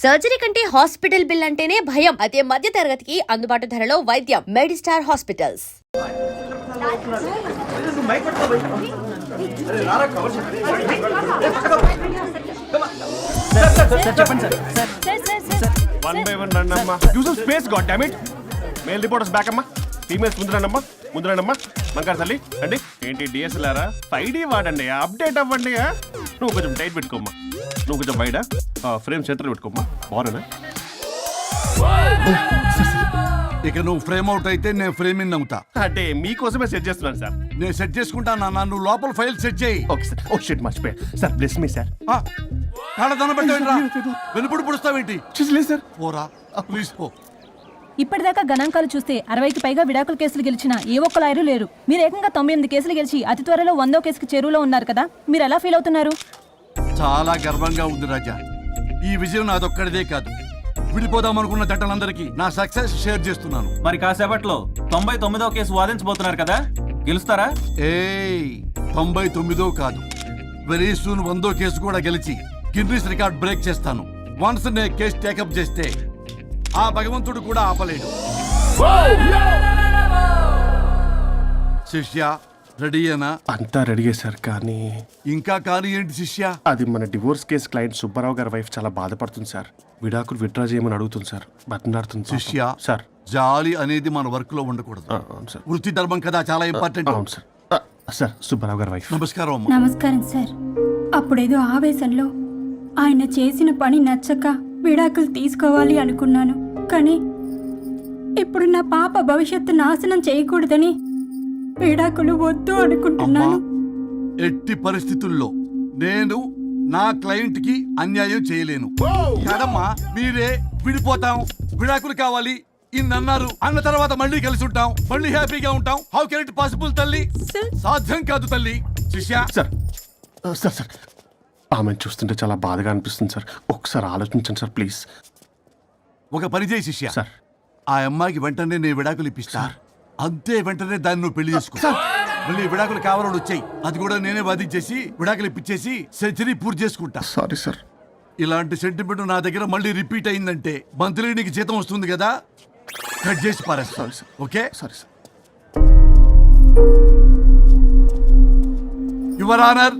Surgery కంటే hospital bill అంటేనే భయం. అదే మధ్య తరగతికి అందుబాటు ధరలో వైద్యం. Medistar hospitals. One by one రండమ్మా. Use of space, God damn it. Male reporters back అమ్మా. ఫీమేల్స్ ముందు రండమ్మా. మంగారు తల్లి అండి. ఏంటి డిఎస్ఎల్ఆర్ 5D వాడండి, అప్డేట్ అవ్వండి. నువ్వు కొంచెం టైట్ పెట్టుకోమ్మా, నువ్వు కొంచెం వైడా ఫ్రేమ్ చేతులు పెట్టుకోమ్మా. బాగున్నా ఇక నువ్వు ఫ్రేమ్ అవుట్ అయితే నేను ఫ్రేమ్ ఇన్ అవుతా. అంటే మీకోసమే సెట్ చేస్తున్నాను సార్. నేను సెట్ చేసుకుంటా నాన్న, నువ్వు లోపల ఫైల్ సెట్ చేయి. Okay sir. ఓ షిట్ మర్చిపోయా సార్. Bless me sir. వెనుపుడు పుడుస్తావేంటి? చూసలేదు సార్. పోరా ప్లీజ్ పో. ఇప్పటిదాకా గణాంకాలు చూస్తే 60కి పైగా విడాకుల కేసులు గెలిచిన ఏ ఒక్క లాయరు లేరు. మీరు ఏకంగా 98 కేసులు గెలిచి అతి త్వరలో 100వ కేసుకి చేరువలో ఉన్నారు కదా, మీరు ఎలా ఫీల్ అవుతున్నారు? చాలా గర్వంగా ఉంది రాజా. ఈ విజయం నాదొక్కడిదే కాదు, విడిపోదాం అనుకున్న జంటలందరికీ నా సక్సెస్ షేర్ చేస్తున్నాను. మరి కాసేపట్లో 99వ కేసు వాదించబోతున్నారు కదా, గెలుస్తారా? 99 కాదు, వెరీ సూన్ 100వ కేసు కూడా గెలిచి గిన్నిస్ రికార్డ్ బ్రేక్ చేస్తాను. వన్స్ నే కేసు టేకప్ చేస్తే ఆ భగవంతుడు కూడా ఆపలేడు. శిష్య రెడీయేనా? అంతా రెడీ సార్. కానీ ఇంకా కానీ ఏంటి శిష్య? అది మన డివోర్స్ కేసు క్లయింట్ సుబ్బారావు గారి వైఫ్ చాలా బాధపడుతుంది సార్. విడాకులు విత్డ్రా చేయమని అడుగుతుంది సార్. బతినాడుతుంది శిష్య. సార్ జాలి అనేది మన వర్క్ లో ఉండకూడదు. అవును సార్. వృత్తి ధర్మం కదా, చాలా ఇంపార్టెంట్. అవును సార్. సార్ సుబ్బారావు గారి వైఫ్. నమస్కారం అమ్మా. నమస్కారం సార్. అప్పుడేదో ఆవేశంలో ఆయన చేసిన పని నచ్చక విడాకులు తీసుకోవాలి అనుకున్నాను. కానీ ఇప్పుడు నా పాప భవిష్యత్తు నాశనం చేయకూడదని విడాకులు వద్దు అనుకుంటున్నాను. ఎట్టి పరిస్థితుల్లో నేను నా క్లయింట్ కి అన్యాయం చేయలేను కదమ్మా. మీరే విడిపోతాం, విడాకులు కావాలి ఇన్నన్నారు అన్న తర్వాత మళ్ళీ కలిసి ఉంటాం, మళ్ళీ హ్యాపీగా ఉంటాం. హౌ కెన్ ఇట్ పాసిబుల్ తల్లి? సాధ్యం కాదు తల్లి. శిష్య సార్ సార్ సార్ ఆమెను చూస్తుంటే చాలా బాధగా అనిపిస్తుంది సార్. ఒకసారి ఆలోచించండి సార్ ప్లీజ్. ఒక పని చేయి శిష్య. సార్ ఆ అమ్మాయికి వెంటనే నేను విడాకులు ఇప్పిస్తా. అంతే, వెంటనే దాన్ని నువ్వు పెళ్లి చేసుకో. మళ్ళీ విడాకులు కావాలని వచ్చాయి, అది కూడా నేనే వాదించేసి విడాకులు ఇప్పించేసి సెంచరీ పూర్తి చేసుకుంటా. Sorry sir. ఇలాంటి సెంటిమెంట్ నా దగ్గర మళ్ళీ రిపీట్ అయిందంటే మంత్లీ నీకు జీతం వస్తుంది కదా, కట్ చేసి పారేస్తా. Sorry sir. Okay sorry sir. Your honour,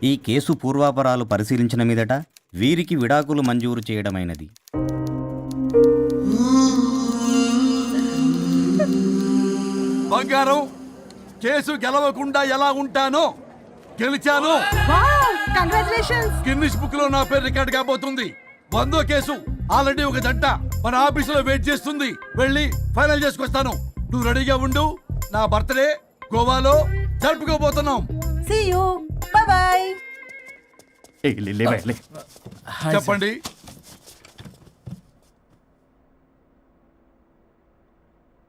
ఈ కేసు పూర్వాపరాలు పరిశీలించిన మీదట వీరికి విడాకులు మంజూరు చేయడమైనది. బంగారం, కేసు గెలవకుండా ఎలా ఉంటానో గెలిచాను. గిన్నిస్ బుక్ లో నా పేరు రికార్డ్ కాబోతుంది. 100వ కేసు ఆల్రెడీ ఒక జంట మన ఆఫీసులో వెయిట్ చేస్తుంది. వెళ్ళి ఫైనల్ చేసుకొస్తాను. నువ్వు రెడీగా ఉండు. నా బర్త్డే గోవాలో జరుపుకోబోతున్నాం. See you. Bye bye. చెప్పండి.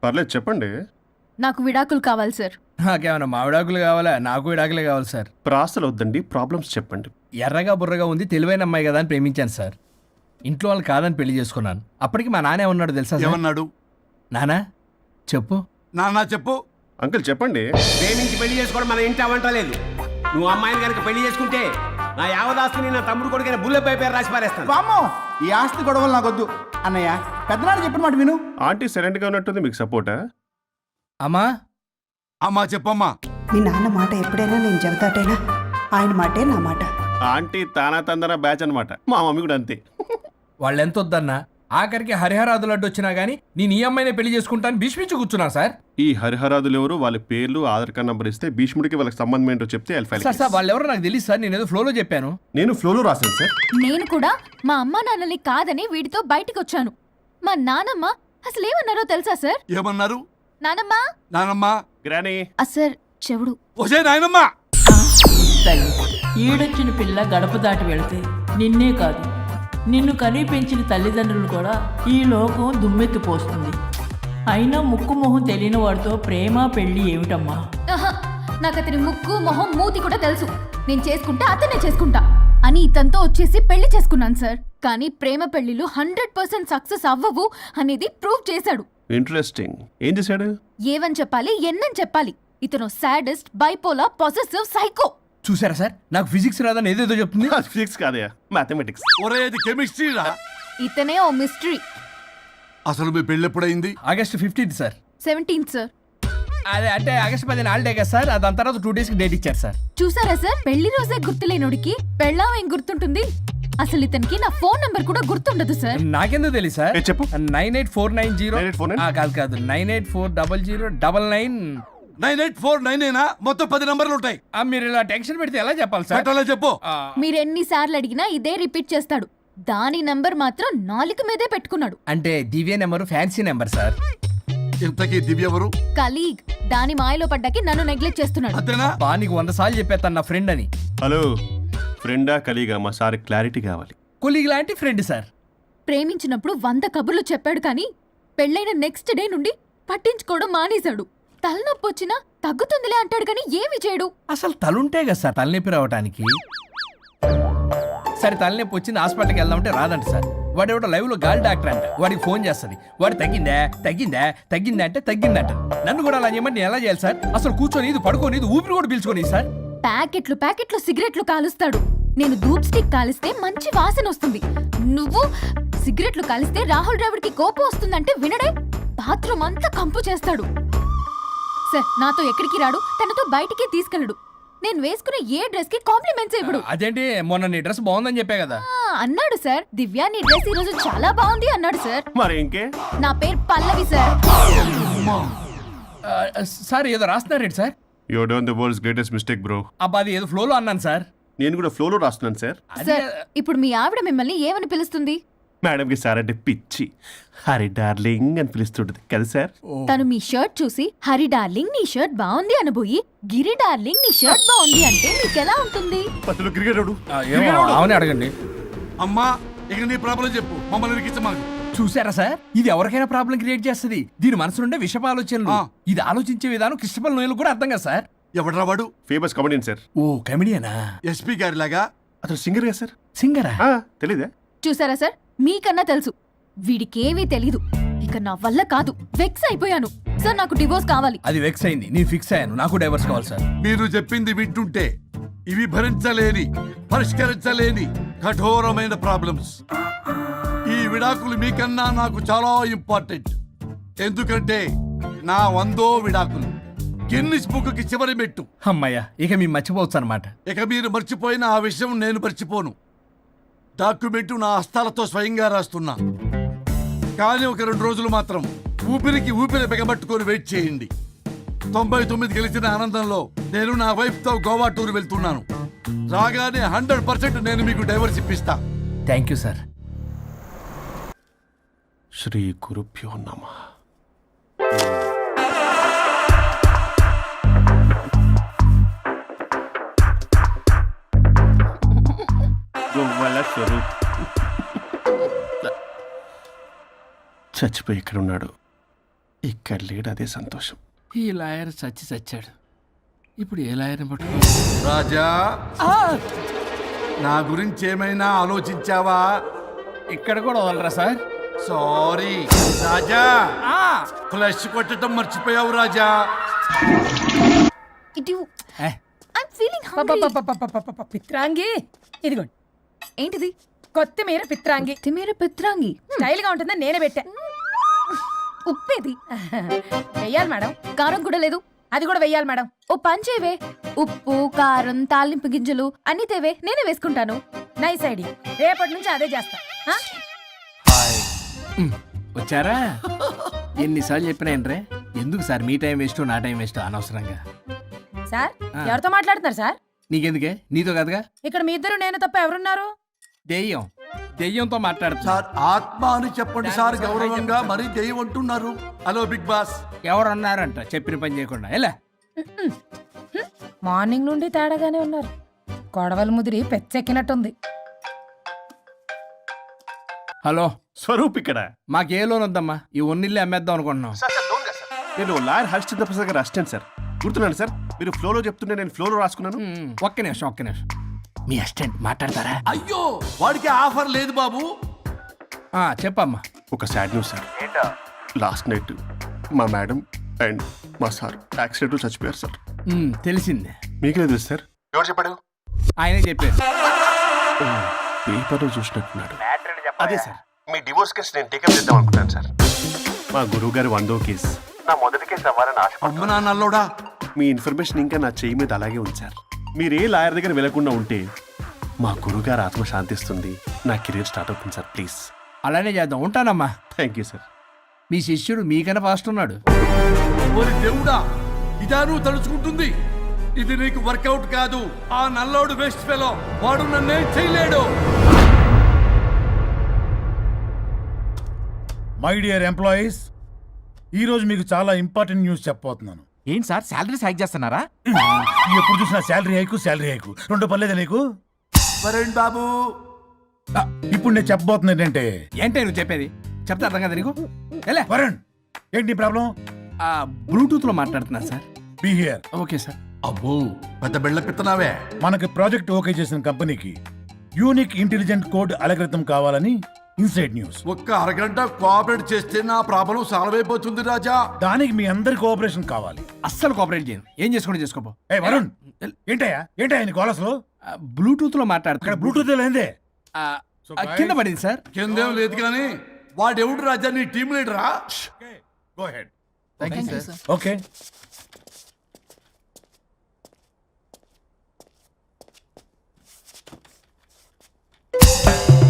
పర్లేదు చెప్పండి. నాకు విడాకులు కావాలి సార్. నాకేమన్నా మా విడాకులు కావాలా? నాకు విడాకులే కావాలి సార్. ప్రాసలు వద్దండి, ప్రాబ్లమ్స్ చెప్పండి. ఎర్రగా బుర్రగా ఉంది, తెలివైన అమ్మాయి కదా అని ప్రేమించాను సార్. ఇంట్లో వాళ్ళు కాదని పెళ్లి చేసుకున్నాను. అప్పటికి మా నాన్న ఏమన్నాడు తెలుసా? ఏమన్నాడు? నానా చెప్పు. నాన్న చెప్పు. అంకుల్ చెప్పండి. ప్రేమించి పెళ్లి చేసుకోవడం మన ఇంటి అవంటలేదు. నువ్వు అమ్మాయిని కనుక పెళ్లి చేసుకుంటే నా యావదాస్తిని నా తమ్ముడు కొడుకైన బుల్లెపై పేరు రాసి పారేస్తాను. వామ్మో, ఈ ఆస్తి గొడవలు నాకొద్దు అన్నయ్య. పెద్దనాడు చెప్పిన మాట విను. ఆంటీ సైలెంట్ గా ఉన్నట్టుంది, మీకు సపోర్టా? అమ్మా అమ్మా చెప్పమ్మా. మీ నాన్న మాట ఎప్పుడైనా నేను చెబుతాటేనా? ఆయన మాటే నా మాట. ఆంటీ తానా తందన బ్యాచ్ అనమాట. మా మమ్మీ కూడా అంతే. వాళ్ళు ఎంత వద్దన్నా ఆఖరికి హరిహరాదులు అడ్డు వచ్చినా గానీ నేను ఈ అమ్మాయినే పెళ్లి చేసుకుంటాను భీష్మించి కూర్చున్నా సార్. ఈ హరిహరాదులు ఎవరు, వాళ్ళ పేర్లు ఆధార్ కార్డ్ నంబర్ ఇస్తే భీష్ముడికి వాళ్ళకి సంబంధం ఏంటో చెప్తే సార్ వాళ్ళు ఎవరో నాకు తెలియదు సార్. నేను ఏదో ఫ్లోలో చెప్పాను. నేను ఫ్లోలో రాశాను సార్. నేను కూడా మా అమ్మా నాన్నని కాదని వీడితో బయటకు వచ్చాను. మా నానమ్మ అసలు ఏమన్నారో తెలుసా సార్? ఏమన్నారు? నానమ్మ నానమ్మ గ్రానీ సార్ చెవుడు. ఒసే నాయనమ్మా. ఈడొచ్చిన పిల్ల గడప దాటి వెళితే నిన్నే కాదు, నిన్ను కనీ పెంచిన తల్లిదండ్రులు కూడా ఈ లోకం దుమ్మెత్తిపోస్తుంది. అయినా ముక్కు మొహం తెలియని వాడితో ప్రేమ పెళ్లి ఏమిటమ్మా? నాకు అతని ముక్కు మొహం మూతి కూడా తెలుసు. నేను చేసుకుంటా, అతనే చేసుకుంటా. అని ఇతనితో వచ్చేసి పెళ్లి చేసుకున్నాను సార్. కానీ ప్రేమ పెళ్లిలు 100% సక్సెస్ అవ్వవు అనేది ప్రూవ్ చేశాడు. ఇంట్రెస్టింగ్. ఏం చేశాడు? ఏవని చెప్పాలి ఎన్నని చెప్పాలి. ఇతను సాడెస్ట్, బైపోలా, పొసెసివ్, సైకో. చూసారా సార్, నాకు ఫిజిక్స్ రాదని ఏదేదో చెప్తుంది. ఫిజిక్స్ కాదయా, మ్యాథమెటిక్స్. ఒరే ఇది కెమిస్ట్రీ రా. ఇతనే ఓ మిస్టరీ. అసలు మీ పెళ్ళి ఎప్పుడైంది? August 15th sir. 17th sir. అదే అంటే ఆగస్ట్ 10 హాలిడే కదా సార్, దాని తర్వాత 2 days డేట్ ఇచ్చారు సార్. చూసారా సార్, పెళ్లి రోజే గుర్తులేనోడికి పెళ్ళాం ఏం గుర్తుంటుంది. అసలు ఇతనికి నా ఫోన్ నంబర్ కూడా గుర్తుండదు సార్. నాకెందుకు తెలియదు సార్? చెప్పు. 98490 98490? కాదు 9840099. 9849 మొత్తం 10 నంబర్లు ఉంటాయి. మీరు ఇలా టెన్షన్ పెడితే ఎలా చెప్పాలి సార్? పెట్టాలో చెప్పు. మీరు ఎన్నిసార్లు అడిగినా ఇదే రిపీట్ చేస్తాడు. దాని నంబర్ మాత్రం 4 మీదే పెట్టుకున్నాడు. అంటే దివ్య నెంబర్ ఫ్యాన్సీ నెంబర్ సార్. ఇంతకీ దివ్య ఎవరు? కలీగ్. దాని మాయలో పడ్డాకి నన్ను నెగ్లెక్ట్ చేస్తున్నాడు. అంతేనా? నీకు 100 సార్లు చెప్పేస్తాను నా ఫ్రెండ్ అని. హలో, ఫ్రెండా కలీగా? మా సార్ క్లారిటీ కావాలి. కొలీగ్ లాంటి ఫ్రెండ్ సార్. ప్రేమించినప్పుడు 100 కబుర్లు చెప్పాడు కానీ పెళ్ళైన నెక్స్ట్ డే నుండి పట్టించుకోవడం మానేశాడు. తలనొప్పి వచ్చినా తగ్గుతుందిలే అంటాడు కానీ ఏమి చేయడు. అసలు తలుంటే కదా సార్ తలనొప్పి రావడానికి. సరే తలనొప్పి వచ్చింది హాస్పిటల్కి వెళ్దామంటే రాదంట సార్. వాడు ఎవడో లైవ్ లో గాలి డాక్టర్ అంట, వాడికి ఫోన్ చేస్తుంది. వాడు తగ్గిందా తగ్గిందా తగ్గిందా అంటే తగ్గిందంట. నన్ను కూడా అలా చేయమంటే నేను ఎలా చేయాలి సార్? అసలు కూర్చొని ఇది పడుకోని ఇది ఊపిరి కూడా పీల్చుకొని సార్. ప్యాకెట్లు సిగరెట్లు కాలుస్తాడు. నేను ధూప్ స్టిక్ కాలిస్తే మంచి వాసన వస్తుంది. నువ్వు సిగరెట్లు కాలిస్తే రాహుల్ ద్రావిడ్కి కోపం వస్తుందంటే వినడే. బాత్రూమ్ అంతా కంపు చేస్తాడు. సార్ నాతో ఎక్కడికి రాడు, తనతో బయటికి తీసుకెళ్ళడు. నేను వేసుకునే ఏ డ్రెస్ కి కాంప్లిమెంట్స్ ఇవ్వడు. అదేంటి, మొన్న నీ డ్రెస్ బాగుందని చెప్పా కదా. అన్నాడు సార్. దివ్య నీ డ్రెస్ ఈ రోజు చాలా బాగుంది అన్నాడు సార్. మరి ఇంకే? నా పేరు పల్లవి సార్. సార్ ఏదో రాస్తున్నారేంటి sir? You done the world's greatest mistake bro. అబ్బా అది ఏదో ఫ్లోలో అన్నాను సార్. నేను కూడా ఫ్లోలో రాస్తున్నాను సార్. సార్ ఇప్పుడు మీ ఆవిడ మిమ్మల్ని ఏమని పిలుస్తుంది? మేడంకి సార్ అంటే పిచ్చి. హరి డార్లింగ్ అని పిలుస్తుంటది కదా సార్. తను మీ షర్ట్ చూసి హరి డార్లింగ్ నీ షర్ట్ బాగుంది అనబోయి గిరి డార్లింగ్ నీ షర్ట్ బాగుంది అంటే మీకెలా ఉంటుంది? అసలు క్రికెటరు. అవునే అడగండి. అమ్మా ఇక నీ ప్రాబ్లం చెప్పు, మమ్మల్ని ఇరికించమాకు. చూసారా సార్, ఇది ఎవరికైనా ప్రాబ్లం క్రియేట్ చేస్తుంది. దీని మనసు నుండే విషప ఆలోచనలు. ఇది ఆలోచించే విధానం కృష్ణపల్ నోయలు కూడా అర్థం కదా సార్. ఎవడ్రా వాడు? Famous comedian sir. ఓ కమెడియనా? ఎస్పీ గారి లాగా. అతను సింగర్ గా సార్. సింగరా? తెలీదా? చూసారా సార్, మీకన్నా తెలుసు. వీడికేమీ తెలీదు. ఇక నా వల్ల కాదు, వెక్స్ అయిపోయాను సార్. నాకు డివోర్స్ కావాలి. అది వెక్స్ అయింది, నేను ఫిక్స్ అయ్యాను. నాకు డైవర్స్ కావాలి సార్. మీరు చెప్పింది వింటుంటే ఇవి భరించలేని, పరిష్కరించలేని కఠోరమైన ప్రాబ్లమ్స్. ఈ విడాకులు మీకన్నా నాకు చాలా ఇంపార్టెంట్. ఎందుకంటే నా 100వ విడాకులు గిన్నిస్ బుక్కి చివరి మెట్టు. అమ్మయ్య, ఇక మేము మర్చిపోవచ్చు అనమాట. ఇక మీరు మర్చిపోయిన ఆ విషయం నేను మర్చిపోను. డాక్యుమెంటు నా హస్తాలతో స్వయంగా రాస్తున్నా. కానీ ఒక 2 రోజులు మాత్రం ఊపిరికి ఊపిరి బిగబట్టుకొని వెయిట్ చేయండి. 99 గెలిచిన ఆనందంలో నేను నా వైఫ్తో గోవా టూర్ వెళ్తున్నాను. రాగానే 100% నేను మీకు డైవర్స్ ఇప్పిస్తా. Thank you sir. శ్రీ గురుభ్యో నమః. గోవాల స్వరూప్ చచ్చిపోయి ఇక్కడ ఉన్నాడు. ఇక్కడ లేడు, అదే సంతోషం. ఈ లాయర్ చచ్చాడు. ఇప్పుడు ఏ లాయర్ని పట్టుకో? రాజా, నా గురించి ఏమైనా ఆలోచించావా? ఇక్కడ కూడా వదలరా సార్? సారీ రాజా, ఫ్లష్ కొట్టడం మర్చిపోయావు రాజా. ఇటు I'm feeling hungry. పిత్రాంగి ఇదిగోండి. ఏంటిది? కొత్తిమీర పిత్రాంగి. కొత్తిమీర పిత్రాంగి. స్టైల్ గా ఉంటుందని నేనే పెట్టా. ఉప్పేది? వెయ్యాలి మేడం. కారం కూడా లేదు. అది కూడా వెయ్యాలి మేడం. ఓ పంచేవే. ఉప్పు, కారం, తాలింపు గింజలు అన్ని తేవే, నేనే వేసుకుంటాను. Nice idea. రేపటి నుంచి అదే చేస్తా. వచ్చారా? ఎన్నిసార్లు చెప్పినాయండ్రే, ఎందుకు సార్ మీ టైం వేస్ట్ నా టైం వేస్ట్ అనవసరంగా? సార్ ఎవరితో మాట్లాడుతున్నారు సార్? నీకెందుకే, నీతో కదగా. ఇక్కడ మీ ఇద్దరు నేను తప్ప ఎవరున్నారు? దెయ్యంతో మాట్లాడుతా. సార్ ఆత్మ అని చెప్పండి సార్, గౌరవంగా. మరీ దెయ్యం అంటున్నారు. Hello big boss. ఎవరన్నారంట చెప్పిన పని చేయకుండా? ఎలా మార్నింగ్ నుండి తేడాగానే ఉన్నారు. గొడవల ముదిరి పెచ్చెక్కినట్టుంది. హలో స్వరూప్ ఇక్కడ. మాకే లోన్ వద్దమ్మా, ఈ ఒన్నిల్లే అమ్మేద్దాం అనుకుంటున్నాం. నేను లాయర్ హరిశ్చంద్ర ప్రసాద్ గారు అసిస్టెంట్ సార్. గుర్తున్నాను సార్, మీరు ఫ్లోలో చెప్తుంటే నేను ఫ్లోలో రాసుకున్నాను. ఒక్క నిమిషం. మీ అసిస్టెంట్ మాట్లాడతారా? అయ్యో వాడికి ఆఫర్ లేదు బాబు. చెప్పమ్మా. ఒక sad news sir. Last night మా మేడం అండ్ మా సార్ యాక్సిడెంట్ చచ్చిపోయారు సార్. తెలిసిందే. మీకే తెలుసు సార్. ఎవరు చెప్పాడు? ఆయనే చెప్పారు. పేపర్లో చూసినట్టున్నాడు. అదే సార్, మీ డివోర్స్ కేసు నేను టేకప్ చేద్దాం అనుకుంటాను సార్. మా గురువు గారు 100వ కేసు నా మొదటి కేసు అవ్వాలని ఆశ. అమ్మ నా నల్లోడా, మీ ఇన్ఫర్మేషన్ ఇంకా నా చేయి మీద అలాగే ఉంచారు. మీరు ఏ లాయర్ దగ్గర వెళ్లకుండా ఉంటే మా గురువు గారు ఆత్మ శాంతిస్తుంది, నా కెరీర్ స్టార్ట్ అవుతుంది సార్. ప్లీజ్ అలానే చేద్దాం. ఉంటానమ్మా. Thank you sir. మీ శిష్యుడు మీకన్నా ఫాస్ట్ ఉన్నాడు. ఓరి దేవుడా, ఇదా నువ్వు తలుచుకుంటుంది? ఇది నీకు వర్కౌట్ కాదు. ఆ నల్లోడు వేస్ట్ ఫెలో, వాడు నన్నేం చేయలేడు. మై డియర్ ఎంప్లాయీస్, ఈ రోజు మీకు చాలా ఇంపార్టెంట్ న్యూస్ చెప్పబోతున్నాను. ఏంటి సార్ శాలరీస్ హైక్ చేస్తున్నారా? ఎప్పుడు చూసినా శాలరీ హైకు రెండు పర్లేదా నీకు? వరుణ్ బాబు, ఇప్పుడు నేను చెప్పబోతున్నా ఏంటంటే, ఏంటే నువ్వు చెప్పేది? చెప్తా అర్థం కదా నీకు? ఎలా వరుణ్, ఏంటి నీ ప్రాబ్లం? బ్లూటూత్ లో మాట్లాడుతున్నా sir. Be here. Okay sir. అబ్బో పెద్ద బిళ్ళ పిత్తనావే. మనకి ప్రాజెక్ట్ ఓకే చేసిన కంపెనీకి యూనిక్ ఇంటెలిజెంట్ కోడ్ అలకృతం కావాలని ఇన్సైడ్ న్యూస్. ఒక్క అరగంట కోఆపరేట్ చేస్తే నా ప్రాబ్లం సాల్వ్ అయిపోతుంది రాజా. దానికి మీ అందరి కోఆపరేషన్ కావాలి. అస్సలు కోఆపరేట్ చేయను. ఏం చేసుకోండి చేసుకోపో. ఏ వరుణ్, ఏంటయ్యా నీ కాలర్స్లో? బ్లూటూత్ లో మాట్లాడుతున్నా. ఇక్కడ బ్లూటూత్ లేదే. కింద పడింది సార్. కిందేం లేదు కానీ వాడెవడు రాజా? నీ టీం లీడరా? Go ahead. ఓకే.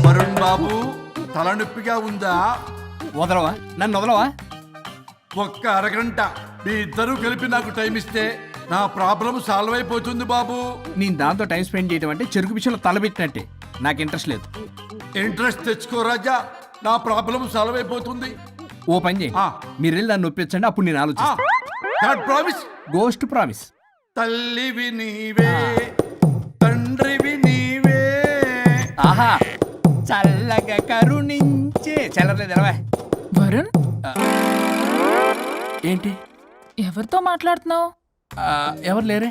వరుణ్ బాబు, తలనొప్పిగా ఉందా? వదలవా? నన్ను వదలవా? ఒక్క అరగంట మీ ఇద్దరు కలిపి నాకు టైం ఇస్తే నా ప్రాబ్లం సాల్వ్ అయిపోతుంది బాబు. నేను దాంతో టైం స్పెండ్ చేయడం అంటే చెరుకు విషయంలో తలబెట్టినట్టే. నాకు ఇంట్రెస్ట్ లేదు. ఇంట్రెస్ట్ తెచ్చుకో రాజా, నా ప్రాబ్లం సాల్వ్ అయిపోతుంది. ఓ పని చేయి, మీరు వెళ్ళి దాన్ని నొప్పించండి, అప్పుడు నేను ఆలోచిస్తాను. ప్రామిస్. Ghost promise. తల్లివి నీవే, తండ్రివి నీవే. ఆహా, చల్లగా కరుణించే. చల్లలేదు ఎలవా. వరుణ్, ఏంటి ఎవరితో మాట్లాడుతున్నావు? ఎవరు లేరే?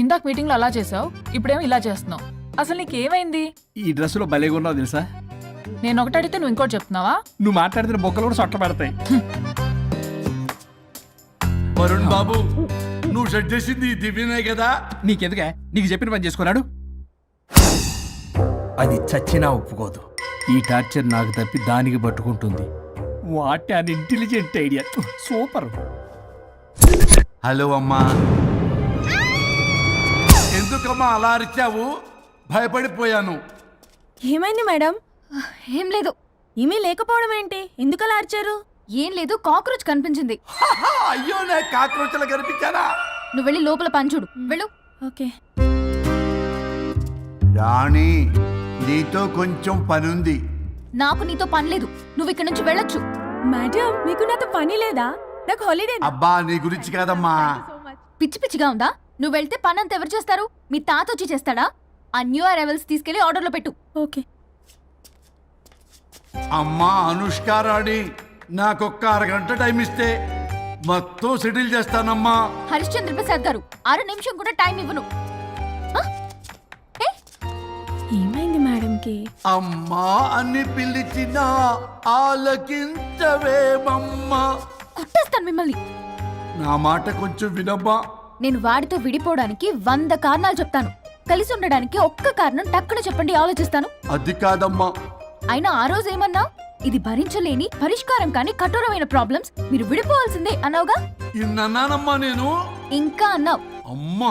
ఇందాక మీటింగ్లో అలా చేసావు, ఇప్పుడేమో ఇలా చేస్తున్నావు. అసలు నీకేమైంది? ఈ డ్రెస్సులో భలేగా ఉన్నావు తెలుసా? నేను ఒకటి అడిగితే నువ్వు ఇంకోటి చెప్తున్నావా? నువ్వు మాట్లాడితే బొక్కలు కూడా సొట్ట పడతాయి. వరుణ్ బాబు, నువ్వు సెట్ చేసింది ఈ దివ్యనే కదా? నీకెందుకే? నీకు చెప్పిన పని చేసుకున్నాడు. అది చచ్చినా ఒప్పుకోదు. ఈ టార్చర్ నాకు తప్పి దానికి పట్టుకుంటుంది. What an intelligent idea. Super. Hello అమ్మా. ఎందుకమ్మా అలా అరిచావు? భయపడిపోయాను. ఏమైంది మేడం? ఏం లేదు. ఏమీ లేకపోవడం ఏంటి? ఎందుకు అలా అరిచారు? ఏం లేదు, కాక్రోచ్ కనిపించింది. అయ్యో, నేను కాక్రోచ్లు కనిపించానా? నువ్వు వెళ్ళి లోపల పని చూడు. వెళ్ళు. ఓకే. రాణి, నీతో కొంచెం పనుంది. నాకు నీతో పని లేదు. నువ్వు ఇక్కడ నుంచి వెళ్ళొచ్చు. మేడం, మీకు నాతో పని లేదా? నాకు హాలిడే. అబ్బా, నీ గురించి కాదమ్మా. పిచ్చి పిచ్చిగా ఉందా? నువ్వు వెళ్తే పని అంతా ఎవరు చేస్తారు? మీ తాత వచ్చి చేస్తాడా? ఆ న్యూ అరైవల్స్ తీసుకెళ్లి ఆర్డర్లో పెట్టు. ఓకే. అమ్మా అనుష్క రాణి, నాకొక్క అరగంట టైం ఇస్తే మొత్తం సెటిల్ చేస్తానమ్మా. హరిశ్చంద్ర ప్రసాద్ గారు, 6 నిమిషం కూడా టైం ఇవ్వను. ఏమైంది మేడంకి? అమ్మా అని పిలిచినా ఆలకించవేమమ్మా. కొట్టేస్తాను మిమ్మల్ని. నా మాట కొంచెం వినమ్మా. నేను వాడితో విడిపోవడానికి 100 కారణాలు చెప్తాను. కలిసి ఉండడానికి ఒక్క కారణం టక్కున చెప్పండి, ఆలోచిస్తాను. అది కాదమ్మా. అయినా ఆ రోజు ఏమన్నా? ఇది భరించలేని, పరిష్కారం కాని కఠోరమైన ప్రాబ్లమ్స్, మీరు విడిపోవాల్సిందే అన్నావుగా? ఇన్నానమ్మా నేను. ఇంకా అన్నావు. అమ్మా,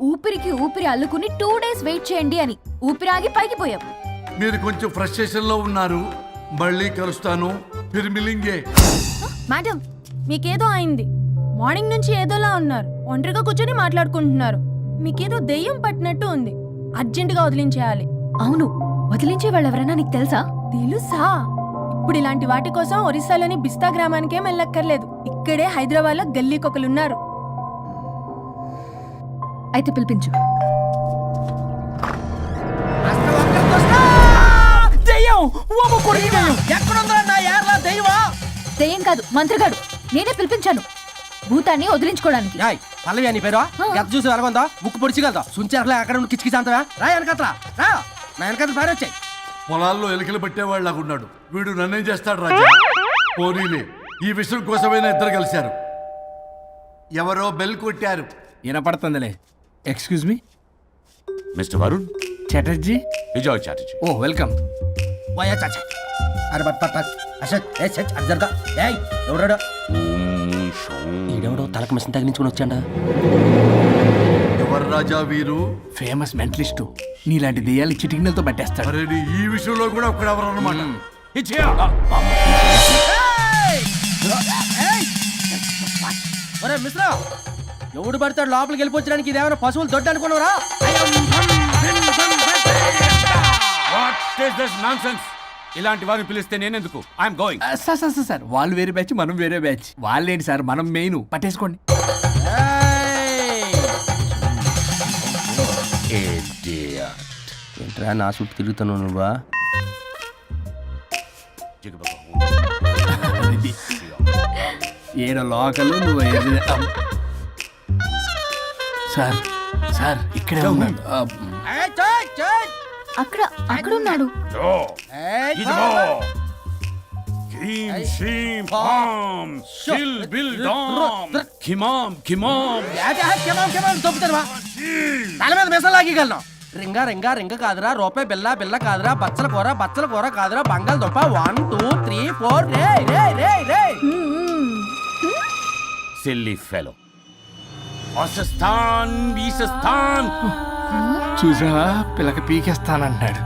ఊపిరికి ఊపిరి అల్లుకుని 2 days వెయిట్ చేయండి అని. ఊపిరాగి పైకి పోయావు. మీరు కొంచెం ఫ్రస్ట్రేషన్ లో ఉన్నారు. మళ్ళీ కలుస్తాను. ఫిర్మిలింగే. మేడం, మీకేదో అయింది. మార్నింగ్ నుంచి ఏదోలా ఉన్నారు. ఒంటరిగా కూర్చొని మాట్లాడుకుంటున్నారు. మీకేదో దెయ్యం పట్టినట్టు ఉంది. అర్జెంటుగా వదిలించేయాలి. అవును, వదిలించే వాళ్ళు ఎవరైనా నీకు తెలుసా? తెలుసా? ఇప్పుడు ఇలాంటి వాటి కోసం ఒరిస్సాలోని బిస్తా గ్రామానికేం వెళ్ళక్కర్లేదు. ఇక్కడే హైదరాబాద్ లో గల్లీకొకలున్నారు. అయితే పిలిపించు. దెయ్యం కాదు, మంత్రిగాడు. నేనే పిలిపించాను. భూతాన్ని వదిలించుకోవడానికి. పల్లవి అని పేరు గత చూసి వెలగొందా ముక్కు పొడిచిగలదా సుంచరలే అక్కడ ఉండి కిచకిచ అంతవా రా వెనకత్రా రా నా వెనకత్ర పారి వచ్చాయి. పొలాల్లో ఎలికలు పట్టేవాళ్ళగా ఉన్నాడు వీడు. నన్నేం చేస్తాడు రాజా? పోనీలే, ఈ విషయం కోసమైనా ఇద్దరు కలిశారు. ఎవరో బెల్ కొట్టారు. వినపడుతుందిలే. Excuse me mister Varun Chatterjee. Vijay Chatterjee. Oh welcome. వాయా చాచా అరే బట్ పట్ అసత్ ఏ సచ్ అర్జర్గా ఏయ్ ఎవడో ఈడెవడో తలకు మిషన్ తగిలించుకుని వచ్చాడా? ఎవరు రాజా వీరు? Famous mentalist. నీలాంటి దెయ్యాలు చిటికినలతో పట్టేస్తాడు. అరే నీ ఈ విషయంలో కూడా ఒక్కడెవరు అన్నమాట. ఒరే మిశ్రా, ఎవడు పడతాడు లోపలికి వెళ్ళిపోవడానికి? ఇదేమైనా పశువులు దొడ్డు అనుకున్నారా? ఇలాంటి వారిని పిలిస్తే నేనెందుకు? I'm going. సార్ వాళ్ళు వేరే బ్యాచ్, మనం వేరే బ్యాచ్. వాళ్ళేంటి సార్, మనం మెయిన్. పట్టేసుకోండి. ఏంట్రా నా చుట్టూ తిరుగుతున్నావు నువ్వా? ఏడో లోకలు నువ్వు సార్ సార్ ఇక్కడే ఉన్నాడు. అక్కడ అక్కడ ఉన్నాడు. తల మీద మెసలాగలను. రింగ రింగ రింగ కాదురా, రూపాయి బిల్ల బిల్ల కాదురా, బచ్చల కూర కాదురా, బంగాళదుంప 1 2 3 4 రే రే రే రే. Silly fellow. అసస్థాన్ బీసస్థాన్ చూసా పిల్లకి పీకేస్తానంటాడు.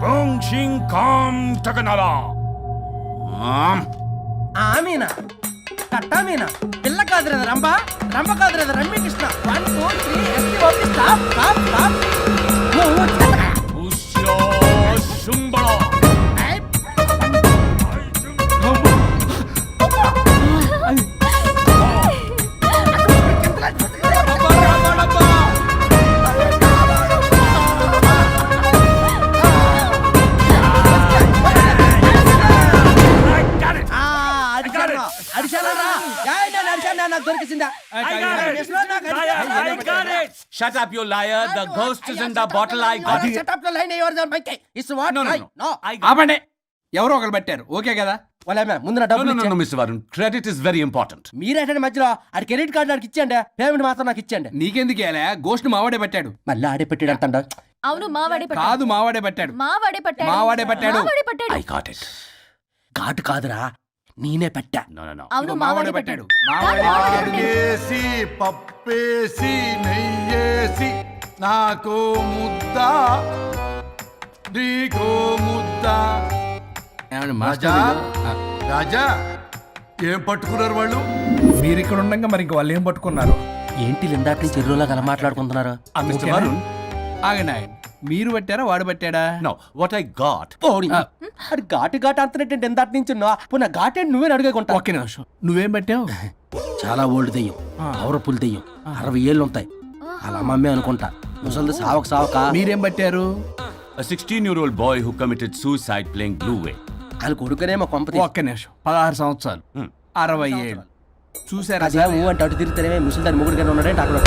ఆమీనా కట్టామీనా పిల్ల కాదురేదా రంభ, రంభ కాదురేదా Ramya Krishna. 1 2 3 ST OP stop stop stop. Shut up, you liar. The ghost is in the bottle. I got it. Shut up the line. Yours are my case. It's what? No. ఆపండి. ఎవరో ఒకరు పెట్టారు. ఓకే కదా? వాళ్ళ ముందు నా డబ్బులు No, Mr. Varun. Credit is very important. మీరేటండి మధ్యలో ఆడి క్రెడిట్ కార్డు నాకు ఇచ్చేయండి, పేమెంట్ మాత్రం నాకు ఇచ్చేయండి. నీకెందుకు ఇవ్వాలా? గోస్ట్ మావాడే పెట్టాడు. మళ్ళీ ఆడే పెట్టాడు అంటాడు. అవును మావాడే కాదు మావాడే పెట్టాడు. మావాడే పట్టాడు. మావాడే పట్టాడు. I got it. ఘాటు కాదురా, నేనే పెట్టా. No. అవును మావాడే పెట్టాడు. ఆగేసి పప్పేసి నెయ్యేసి నాకు ముద్ద నీకో ముద్ద. రాజా రాజా ఏం పట్టుకున్నారు వాళ్ళు? మీరు ఇక్కడ ఉండగా మరి ఇంక వాళ్ళు ఏం పట్టుకున్నారు? ఏంటి లిందాటి నుంచి చెరువులా కల మాట్లాడుకుంటున్నారు? Mr. Varun. ఆగండి మీరు పెట్టారా వాడు పెట్టాడా? No, what I got. అది ఘాటు అంతనేంటి ఎందాటి నుంచి నా ఘాటేంటి నువ్వే అడుగుకుంటా. ఒకే నిమిషం, నువ్వేం పెట్టావు? చాలా ఓల్డ్ దెయ్యం, పవర్ఫుల్ దెయ్యం, 60 ఏళ్ళు ఉంటాయి. అలా మమ్మీ అనుకుంటా. ముసలిది సావక. మీరేం పట్టారు? A 16-year-old boy who committed suicide playing Blue Whale. వాళ్ళ కొడుకునేమో కొంపతి. ఒక్క నిమిషం, 16 సంవత్సరాలు, 60 ఏళ్ళు. చూసారా? అదే ఊ అంటే అటు తిరుగుతానే ముసలిదాని ముగ్గురుగానే ఉన్నాడంటే అక్కడ.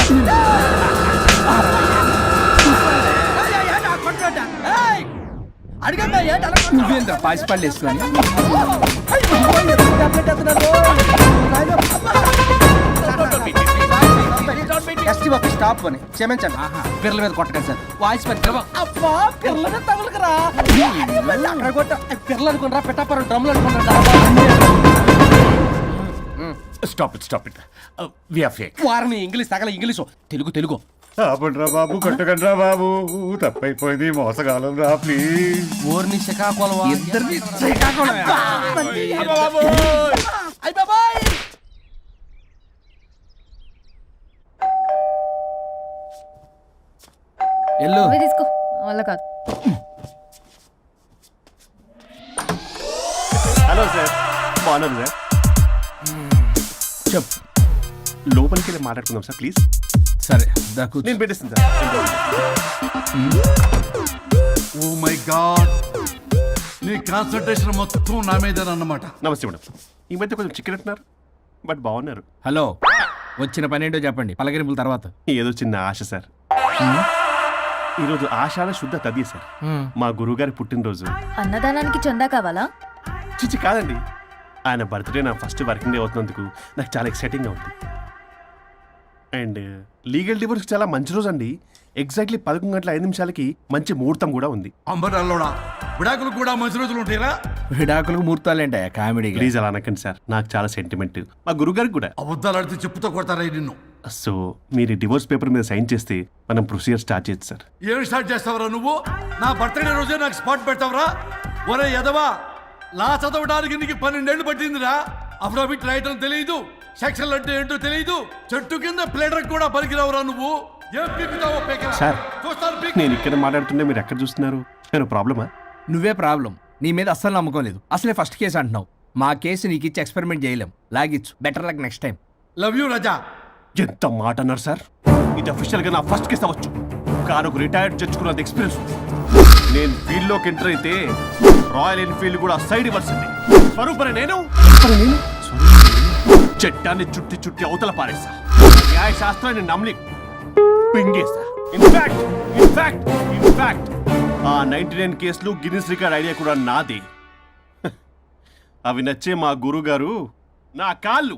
నువ్వేంద్ర పాసిపళ్ళు వేసుకొని స్టాప్ అని క్షమించండి. పిల్లల మీద కొట్టకండి సార్. వాయిస్ పిల్లల మీద తగులుకురా. అక్కడ కొట్ట పిల్లలు అనుకున్నారా, పెట్టాపరం డ్రమ్లు అనుకున్నారా? Stop it. We are fake. వారిని ఇంగ్లీష్ తగల ఇంగ్లీషు తెలుగు. ఆపండ్రా బాబు, కొట్టకండ్రా బాబు, తప్పైపోయింది, మోసగాలం రా ప్లీజ్. ఊరిని శ్రీకాకుళం ఇద్దరిని ఎల్లు తీసుకో వల్ల కాదు. హలో సార్, బాగున్నాను సార్. చెప్పు. లోపలికి వెళ్ళి మాట్లాడుకుందాం సార్ ప్లీజ్. సరే నేను పెట్టేస్తాను సార్. ఓ మై గాడ్, నీ కాన్సన్ట్రేషన్ మొత్తం నా మీదనన్నమాట. నమస్తే మేడం. ఈ మధ్య కొంచెం చికెన్ అంటున్నారు, బట్ బాగున్నారు. హలో, వచ్చిన పని ఏంటో చెప్పండి, పలకరింపుల తర్వాత. ఏదో చిన్న ఆశ సార్. ఈరోజు ఆషాఢ శుద్ధ తది సార్, మా గురువుగారి పుట్టినరోజు. అన్నదానానికి చందా కావాలా? చిచ్చి కాదండి, ఆయన బర్త్డే నా ఫస్ట్ వర్కింగ్ డే అవుతున్నందుకు నాకు చాలా ఎక్సైటింగ్గా ఉంది. అండ్ లీగల్ డివోర్స్ చాలా మంచి రోజు అండి. ఎగ్జాక్ట్లీ 11:05 మంచి ముహూర్తం కూడా ఉంది. అంబరాల్లోడా విడాకులు కూడా మంచి రోజులు ఉంటాయిరా? విడాకులకు ముహూర్తాలు ఏంటా కామెడీ? ప్లీజ్ అలా అనకండి సార్, నాకు చాలా సెంటిమెంట్, మా గురుగారికి కూడా. అబద్ధాలు ఆడితే చెప్పుతో కొడతారా నిన్ను? సో మీరు డివోర్స్ పేపర్ మీద సైన్ చేస్తే మనం ప్రొసీజర్ స్టార్ట్ చేయొచ్చు సార్. ఏమి స్టార్ట్ చేస్తావరా నువ్వు? నా బర్త్డే రోజే నాకు స్పాట్ పెడతావరా? ఒరే ఎదవా, లా చదవడానికి నీకు 12 ఏళ్ళు పట్టిందిరా. అఫిడవిట్ రాయటం తెలియదు, సెక్షన్ అంటే ఏంటో తెలియదు, చెట్టు కింద ప్లేడర్ కూడా పనికిరావురా నువ్వు. ఏం పీకుతావో పీకరా. సార్ చూస్తాను పీకు. నేను ఇక్కడ మాట్లాడుతుంటే మీరు ఎక్కడ చూస్తున్నారు? నేను ప్రాబ్లమా? నువ్వే ప్రాబ్లం. నీ మీద అస్సలు నమ్మకం లేదు. అసలే ఫస్ట్ కేసు అంటున్నావు. మా కేసు నీకు ఇచ్చి ఎక్స్పెరిమెంట్ చేయలేం. లాగిచ్చు. Better luck next time. Love you Raja. ఎంత మాట అన్నారు సార్? ఇది అఫీషియల్ గా నా ఫస్ట్ కేసు అవ్వచ్చు, కానీ ఒక రిటైర్డ్ జడ్జ్ కున్న ఎక్స్పీరియన్స్. నేను ఫీల్డ్ లోకి ఎంటర్ అయితే రాయల్ ఎన్ఫీల్డ్ కూడా సైడ్ ఇవ్వాల్సింది. స్వరూపనే నేను చట్టాన్ని చుట్టి చుట్టి అవతల పారేసా. న్యాయ శాస్త్రాన్ని నమ్మి పింగేసా. ఇన్ఫాక్ట్ ఆ 99 కేసులు గిన్నిస్ రికార్డ్ ఐడియా కూడా నాదే. అవి నచ్చే మా గురువు గారు నా కాళ్ళు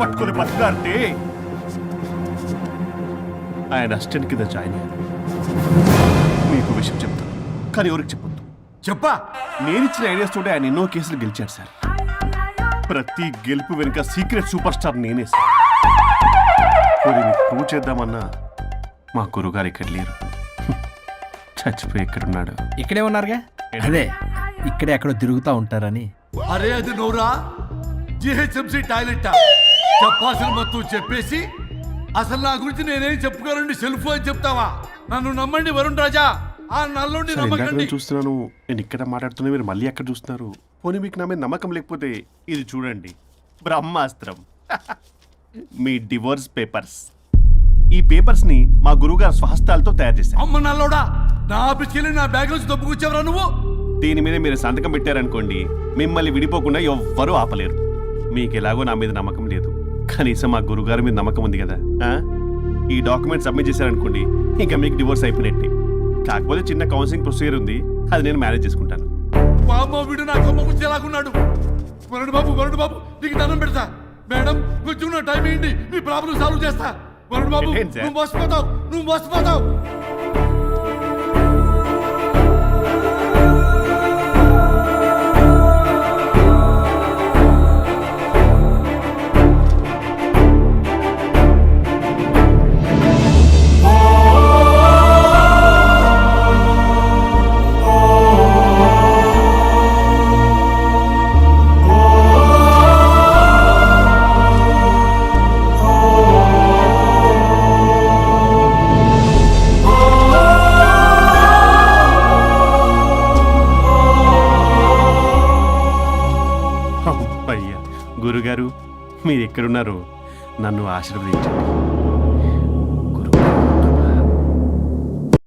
పట్టుకొని బతుకుతారంటే ఆయన అసిస్టెంట్ కింద జాయిన్ అయ్యాను. మీకు విషయం చెప్తాను, కానీ ఎవరికి చెప్పొద్దు. చెప్పా. నేనిచ్చిన ఐడియాస్ తోటి ఆయన ఎన్నో కేసులు గెలిచాడు సార్. ప్రతి గెలుపు వెనుక సీక్రెట్ సూపర్ స్టార్ నేనే సార్. ప్రూవ్ చేద్దామన్నా మా గురుగారు ఇక్కడ లేరు. చచ్చిపోయి ఎక్కడున్నాడు? ఇక్కడే ఉన్నారుగా. అదే ఇక్కడే ఎక్కడో తిరుగుతూ ఉంటారని. అరే అది నోరా, జిహెచ్ఎంసీ టాయిలెట్ చెప్పాల్సిన మొత్తం చెప్పేసి అసలు నా గురించి నేనేం చెప్పుకోరండి సెల్ఫ్ అని చెప్తావా? నన్ను నమ్మండి వరుణ్ రాజా, ఆ నల్లుండి సార్, ఇందాక నమ్మకండి. నేను చూస్తున్నాను, నేను ఇక్కడ మాట్లాడుతున్నా, మీరు మళ్ళీ ఎక్కడ చూస్తున్నారు? పోనీ మీకు నా మీద నమ్మకం లేకపోతే ఇది చూడండి, బ్రహ్మాస్త్రం. మీ డివోర్స్ పేపర్స్. ఈ పేపర్స్ ని మా గురువుగారు స్వహస్తాలతో తయారు చేశారు. అమ్మ నల్లోడా, నా ఆఫీస్కి వెళ్ళి నా బ్యాగ్ నుంచి దొబ్బుకొచ్చావరా నువ్వు? దీని మీద మీరు సంతకం పెట్టారనుకోండి, మిమ్మల్ని విడిపోకుండా ఎవ్వరూ ఆపలేరు. మీకు ఎలాగో నా మీద నమ్మకం లేదు, కనీసం మా గురుగారి మీద నమ్మకం ఉంది కదా. ఈ డాక్యుమెంట్ సబ్మిట్ చేశారనుకోండి, ఇంకా మీకు డివోర్స్ అయిపోయినట్టే. కాకపోతే చిన్న కౌన్సిలింగ్ ప్రొసీజర్ ఉంది, అది నేను మేనేజ్ చేసుకుంటాను. వామ్మో, వీడు నా కొమ్మ గురించి ఎలాగున్నాడు? వరుణ్ బాబు నీకు దండం పెడతా. మేడం కొంచెం నా టైం ఏంటి, మీ ప్రాబ్లం సాల్వ్ చేస్తా. వరుణ్ బాబు ఏంటి సార్? నువ్వు మోసపోతావు. అయ్యా గురుగారు, మీరు ఎక్కడున్నారో నన్ను ఆశీర్వదించండి.